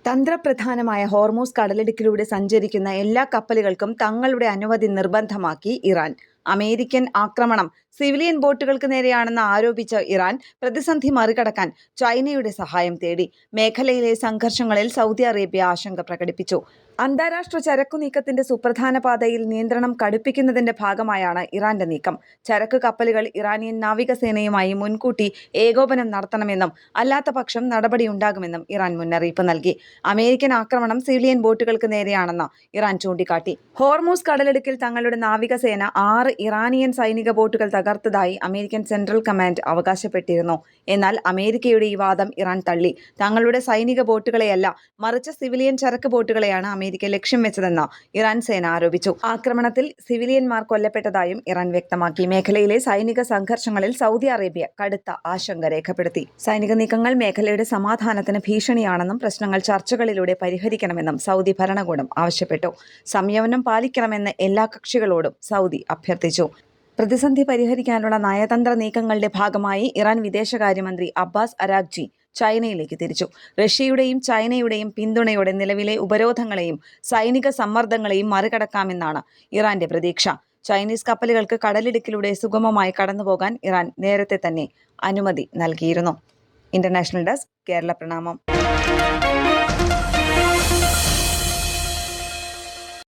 തന്ത്രപ്രധാനമായ ഹോർമൂസ് കടലിടുക്കിലൂടെ സഞ്ചരിക്കുന്ന എല്ലാ കപ്പലുകൾക്കും തങ്ങളുടെ അനുമതി നിർബന്ധമാക്കി ഇറാൻ. അമേരിക്കൻ ആക്രമണം സിവിലിയൻ ബോട്ടുകൾക്ക് നേരെയാണെന്ന് ആരോപിച്ച ഇറാൻ പ്രതിസന്ധി മറികടക്കാൻ ചൈനയുടെ സഹായം തേടി. മേഖലയിലെ സംഘർഷങ്ങളിൽ സൗദി അറേബ്യ ആശങ്ക പ്രകടിപ്പിച്ചു. അന്താരാഷ്ട്ര ചരക്കു നീക്കത്തിന്റെ സുപ്രധാന പാതയിൽ നിയന്ത്രണം കടുപ്പിക്കുന്നതിന്റെ ഭാഗമായാണ് ഇറാന്റെ നീക്കം. ചരക്ക് കപ്പലുകൾ ഇറാനിയൻ നാവികസേനയുമായി മുൻകൂട്ടി ഏകോപനം നടത്തണമെന്നും അല്ലാത്ത പക്ഷം നടപടിയുണ്ടാകുമെന്നും ഇറാൻ മുന്നറിയിപ്പ് നൽകി. അമേരിക്കൻ ആക്രമണം സിവിലിയൻ ബോട്ടുകൾക്ക് നേരെയാണെന്ന് ഇറാൻ ചൂണ്ടിക്കാട്ടി. ഹോർമൂസ് കടലിടുക്കിൽ തങ്ങളുടെ നാവികസേന 6 ഇറാനിയൻ സൈനിക ബോട്ടുകൾ തകർത്തതായി അമേരിക്കൻ സെൻട്രൽ കമാൻഡ് അവകാശപ്പെട്ടിരുന്നു. എന്നാൽ അമേരിക്കയുടെ ഈ വാദം ഇറാൻ തള്ളി. തങ്ങളുടെ സൈനിക ബോട്ടുകളെയല്ല, മറിച്ച് സിവിലിയൻ ചരക്ക് ബോട്ടുകളെയാണ് അമേരിക്ക ലക്ഷ്യം വെച്ചതെന്ന് ഇറാൻ സേന ആരോപിച്ചു. ആക്രമണത്തിൽ സിവിലിയന്മാർ കൊല്ലപ്പെട്ടതായും ഇറാൻ വ്യക്തമാക്കി. മേഖലയിലെ സൈനിക സംഘർഷങ്ങളിൽ സൗദി അറേബ്യ കടുത്ത ആശങ്ക രേഖപ്പെടുത്തി. സൈനിക നീക്കങ്ങൾ മേഖലയുടെ സമാധാനത്തിന് ഭീഷണിയാണെന്നും പ്രശ്നങ്ങൾ ചർച്ചകളിലൂടെ പരിഹരിക്കണമെന്നും സൗദി ഭരണകൂടം ആവശ്യപ്പെട്ടു. സംയമനം പാലിക്കണമെന്ന് എല്ലാ കക്ഷികളോടും സൗദി അഭ്യർത്ഥിച്ചു. പ്രതിസന്ധി പരിഹരിക്കാനുള്ള നയതന്ത്ര നീക്കങ്ങളുടെ ഭാഗമായി ഇറാൻ വിദേശകാര്യമന്ത്രി അബ്ബാസ് അരാഗ്ചി ചൈനയിലേക്ക് തിരിച്ചു. റഷ്യയുടെയും ചൈനയുടെയും പിന്തുണയോടെ നിലവിലെ ഉപരോധങ്ങളെയും സൈനിക സമ്മർദ്ദങ്ങളെയും മറികടക്കാമെന്നാണ് ഇറാന്റെ പ്രതീക്ഷ. ചൈനീസ് കപ്പലുകൾക്ക് കടലിടുക്കിലൂടെ സുഗമമായി കടന്നുപോകാൻ ഇറാൻ നേരത്തെ തന്നെ അനുമതി നൽകിയിരുന്നു. ഇന്റർനാഷണൽ ഡെസ്ക്, കേരള പ്രണാമം.